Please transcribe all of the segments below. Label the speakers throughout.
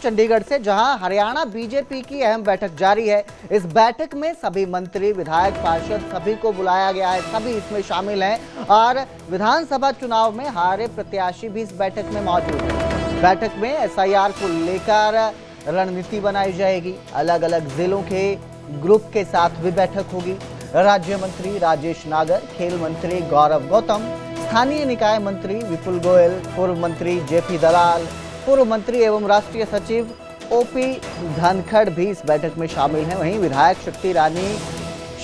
Speaker 1: चंडीगढ़ से, जहां हरियाणा बीजेपी की अहम बैठक जारी है। इस बैठक में सभी मंत्री, विधायक, पार्षद सभी को बुलाया गया है, सभी इसमें शामिल हैं और विधानसभा चुनाव में हारे प्रत्याशी भी इस बैठक में मौजूद हैं। बैठक में एसआईआर को लेकर रणनीति बनाई जाएगी। अलग अलग जिलों के ग्रुप के साथ भी बैठक होगी। राज्य मंत्री राजेश नागर, खेल मंत्री गौरव गौतम, स्थानीय निकाय मंत्री विपुल गोयल, पूर्व मंत्री जेपी दलाल, पूर्व मंत्री एवं राष्ट्रीय सचिव ओपी धनखड़ भी इस बैठक में शामिल हैं। वहीं विधायक शक्ति रानी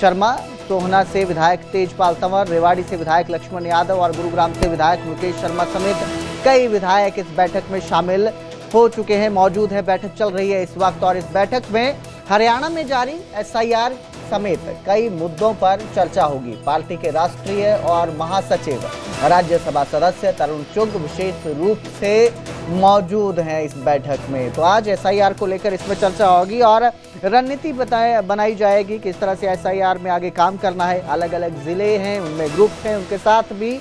Speaker 1: शर्मा, टोहना से विधायक तेजपाल तंवर, रेवाड़ी से विधायक लक्ष्मण यादव और गुरुग्राम से विधायक मुकेश शर्मा समेत कई विधायक इस बैठक में शामिल हो चुके हैं, मौजूद है। बैठक चल रही है इस वक्त और इस बैठक में हरियाणा में जारी एसआईआर समेत कई मुद्दों पर चर्चा होगी। पार्टी के राष्ट्रीय और महासचिव राज्यसभा सदस्य तरुण चुग विशेष रूप से मौजूद हैं इस बैठक में। तो आज एसआईआर को लेकर इसमें चर्चा होगी और रणनीति बनाई जाएगी, किस तरह से एसआईआर में आगे काम करना है। अलग अलग जिले हैं, उनमें ग्रुप हैं, उनके साथ भी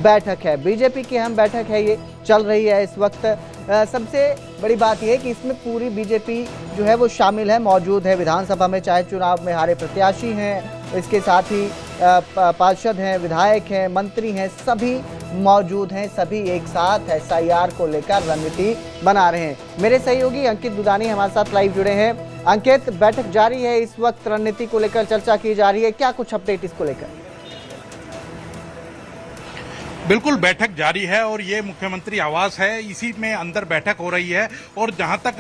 Speaker 1: बैठक है। बीजेपी की अहम बैठक है, ये चल रही है इस वक्त। सबसे बड़ी बात यह है कि इसमें पूरी बीजेपी जो है वो शामिल है, मौजूद है विधानसभा में, चाहे चुनाव में हारे प्रत्याशी हैं, इसके साथ ही पार्षद हैं, विधायक हैं, मंत्री हैं, सभी मौजूद हैं। सभी एक साथ एसआईआर को लेकर रणनीति बना रहे हैं। मेरे सहयोगी अंकित दुदानी हमारे साथ लाइव जुड़े हैं। अंकित, बैठक जारी है इस वक्त, रणनीति को लेकर चर्चा की जा रही है, क्या कुछ अपडेट इसको लेकर?
Speaker 2: बिल्कुल, बैठक जारी है और ये मुख्यमंत्री आवास है, इसी में अंदर बैठक हो रही है। और जहां तक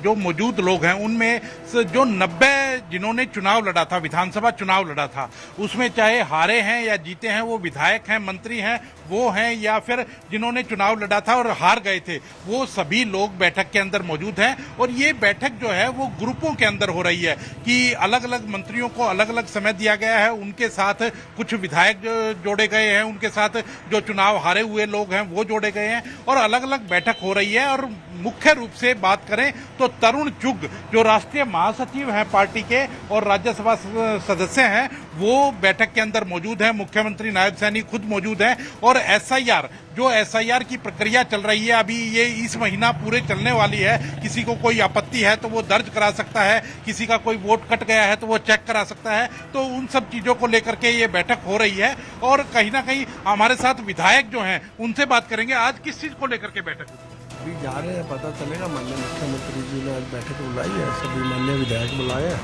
Speaker 2: जो मौजूद लोग हैं उनमें जो 90 जिन्होंने चुनाव लड़ा था, विधानसभा चुनाव लड़ा था, उसमें चाहे हारे हैं या जीते हैं, वो विधायक हैं, मंत्री हैं, वो हैं, या फिर जिन्होंने चुनाव लड़ा था और हार गए थे, वो सभी लोग बैठक के अंदर मौजूद हैं। और ये बैठक जो है वो ग्रुपों के अंदर हो रही है कि अलग अलग मंत्रियों को अलग अलग समय दिया गया है, उनके साथ कुछ विधायक जोड़े गए हैं, उनके साथ जो चुनाव हारे हुए लोग हैं वो जोड़े गए हैं और अलग अलग बैठक हो रही है। और मुख्य रूप से बात करें तो तरुण चुग जो राष्ट्रीय महासचिव हैं पार्टी के और राज्यसभा सदस्य हैं, वो बैठक के अंदर मौजूद हैं। मुख्यमंत्री नायब सैनी खुद मौजूद हैं। और एसआईआर की प्रक्रिया चल रही है, अभी ये इस महीना पूरे चलने वाली है। किसी को कोई आपत्ति है तो वो दर्ज करा सकता है, किसी का कोई वोट कट गया है तो वो चेक करा सकता है। तो उन सब चीजों को लेकर के ये बैठक हो रही है। और कहीं ना कहीं हमारे साथ विधायक जो हैं उनसे बात करेंगे, आज किस चीज को लेकर के बैठक हुई?
Speaker 3: अभी जा रहे हैं, पता चलेगा। माननीय मुख्यमंत्री जी ने आज बैठक बुलाई है, सभी माननीय विधायक बुलाए हैं,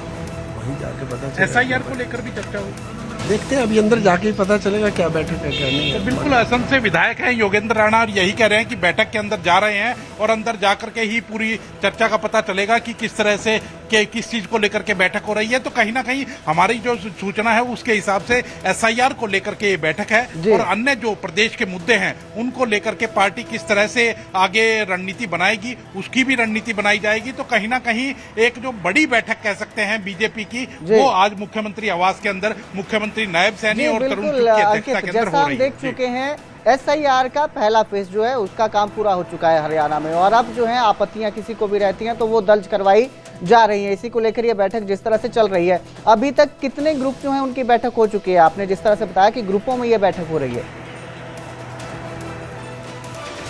Speaker 3: वहीं जाके पता चलेगा।
Speaker 2: एसआईआर को लेकर भी चर्चा हुई,
Speaker 3: देखते हैं अभी अंदर जाके ही पता चलेगा क्या बैठक है क्या नहीं है।
Speaker 2: तो बिल्कुल असम से विधायक हैं योगेंद्र राणा और यही कह रहे हैं कि बैठक के अंदर जा रहे हैं और अंदर जाकर के ही पूरी चर्चा का पता चलेगा कि किस तरह से किस चीज को लेकर के बैठक हो रही है। तो कहीं ना कहीं हमारी जो सूचना है उसके हिसाब से एसआईआर को लेकर के ये बैठक है और अन्य जो प्रदेश के मुद्दे हैं उनको लेकर के पार्टी किस तरह से आगे रणनीति बनाएगी, उसकी भी रणनीति बनाई जाएगी। तो कहीं ना कहीं एक जो बड़ी बैठक कह सकते हैं बीजेपी की, वो आज मुख्यमंत्री आवास के अंदर मुख्यमंत्री नायब सैनी और तरुण चुग की अध्यक्षता के अंदर हो रही है।
Speaker 1: देख चुके हैं एसआईआर का पहला फेज जो है उसका काम पूरा हो चुका है हरियाणा में, और अब जो है आपत्तियां किसी को भी रहती हैं तो वो दर्ज करवाई जा रही है। इसी को लेकर ये बैठक जिस तरह से चल रही है, अभी तक कितने ग्रुप जो हैं उनकी बैठक हो चुकी है? आपने जिस तरह से बताया कि ग्रुपों में ये बैठक हो रही है।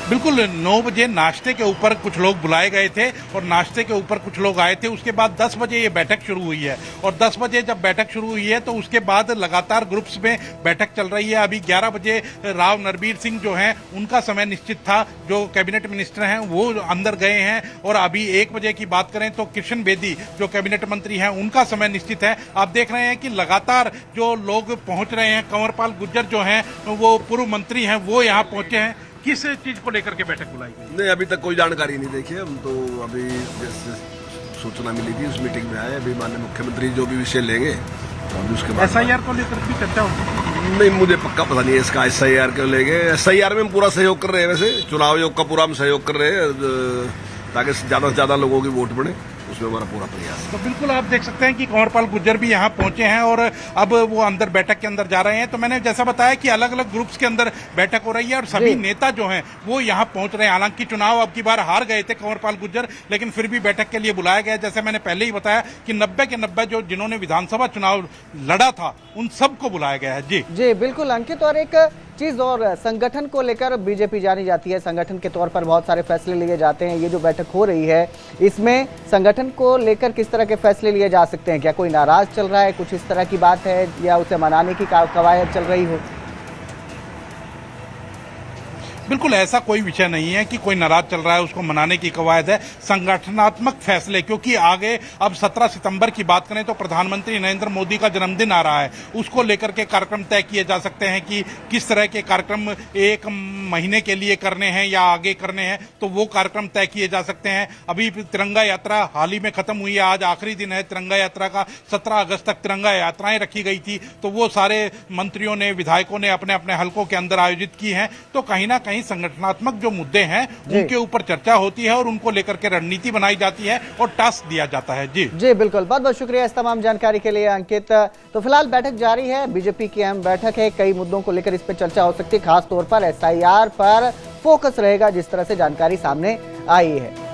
Speaker 2: बिल्कुल, 9 बजे नाश्ते के ऊपर कुछ लोग बुलाए गए थे और नाश्ते के ऊपर कुछ लोग आए थे। उसके बाद 10 बजे ये बैठक शुरू हुई है और 10 बजे जब बैठक शुरू हुई है तो उसके बाद लगातार ग्रुप्स में बैठक चल रही है। अभी 11 बजे राव नरबीर सिंह जो हैं उनका समय निश्चित था, जो कैबिनेट मिनिस्टर हैं वो अंदर गए हैं। और अभी 1 बजे की बात करें तो किशन बेदी जो कैबिनेट मंत्री हैं उनका समय निश्चित है। आप देख रहे हैं कि लगातार जो लोग पहुंच रहे हैं। कंवरपाल गुर्जर जो हैं वो पूर्व मंत्री हैं, वो यहाँ पहुंचे हैं। किस चीज को लेकर के बैठक बुलाई गई?
Speaker 4: नहीं, अभी तक कोई जानकारी नहीं। देखिए, हम तो अभी जैसे सूचना मिली थी उस मीटिंग में आए। अभी माननीय मुख्यमंत्री जो भी विषय लेंगे अभी उसके बाद
Speaker 2: एसआईआर को लेकर भी चर्चा होगी।
Speaker 4: नहीं, मुझे पक्का पता नहीं है इसका। एसआईआर को लेंगे, एसआईआर में हम पूरा सहयोग कर रहे हैं। वैसे चुनाव आयोग का पूरा हम सहयोग कर रहे हैं ताकि ज्यादा से ज्यादा लोगों की वोट बढ़े, उसमें हमारा पूरा प्रयास।
Speaker 2: तो बिल्कुल आप देख सकते हैं कि कंवरपाल गुर्जर भी यहाँ पहुंचे हैं और अब वो अंदर बैठक के अंदर जा रहे हैं। तो मैंने जैसा बताया कि अलग अलग ग्रुप्स के अंदर बैठक हो रही है और सभी नेता जो हैं वो यहाँ पहुंच रहे हैं। हालांकि चुनाव अब की बार हार गए थे कंवरपाल गुर्जर, लेकिन फिर भी बैठक के लिए बुलाया गया। जैसे मैंने पहले ही बताया कि 90 के 90 जो जिन्होंने विधानसभा चुनाव लड़ा था उन सबको बुलाया गया है। जी
Speaker 1: जी बिल्कुल अंकित, और एक चीज और संगठन को लेकर बीजेपी जानी जाती है, संगठन के तौर पर बहुत सारे फैसले लिए जाते हैं। ये जो बैठक हो रही है इसमें संगठन को लेकर किस तरह के फैसले लिए जा सकते हैं? क्या कोई नाराज चल रहा है, कुछ इस तरह की बात है, या उसे मनाने की कवायद चल रही हो?
Speaker 2: बिल्कुल ऐसा कोई विषय नहीं है कि कोई नाराज चल रहा है, उसको मनाने की कवायद है। संगठनात्मक फैसले, क्योंकि आगे अब 17 सितंबर की बात करें तो प्रधानमंत्री नरेंद्र मोदी का जन्मदिन आ रहा है, उसको लेकर के कार्यक्रम तय किए जा सकते हैं कि किस तरह के कार्यक्रम एक महीने के लिए करने हैं या आगे करने हैं, तो वो कार्यक्रम तय किए जा सकते हैं। अभी तिरंगा यात्रा हाल ही में खत्म हुई है, आज आखिरी दिन है तिरंगा यात्रा का। 17 अगस्त तक तिरंगा यात्राएं रखी गई थी, तो वो सारे मंत्रियों ने, विधायकों ने अपने अपने हलकों के अंदर आयोजित की हैं। तो कहीं ना कहीं संगठनात्मक जो मुद्दे हैं उनके ऊपर चर्चा होती है और उनको लेकर के रणनीति बनाई जाती है और टास्क दिया जाता है। जी
Speaker 1: बिल्कुल, बहुत बहुत शुक्रिया इस तमाम जानकारी के लिए अंकित। तो फिलहाल बैठक जारी है, बीजेपी की अहम बैठक है, कई मुद्दों को लेकर इस पर चर्चा हो सकती है, खास तौर पर SIR पर फोकस रहेगा, जिस तरह से जानकारी सामने आई है।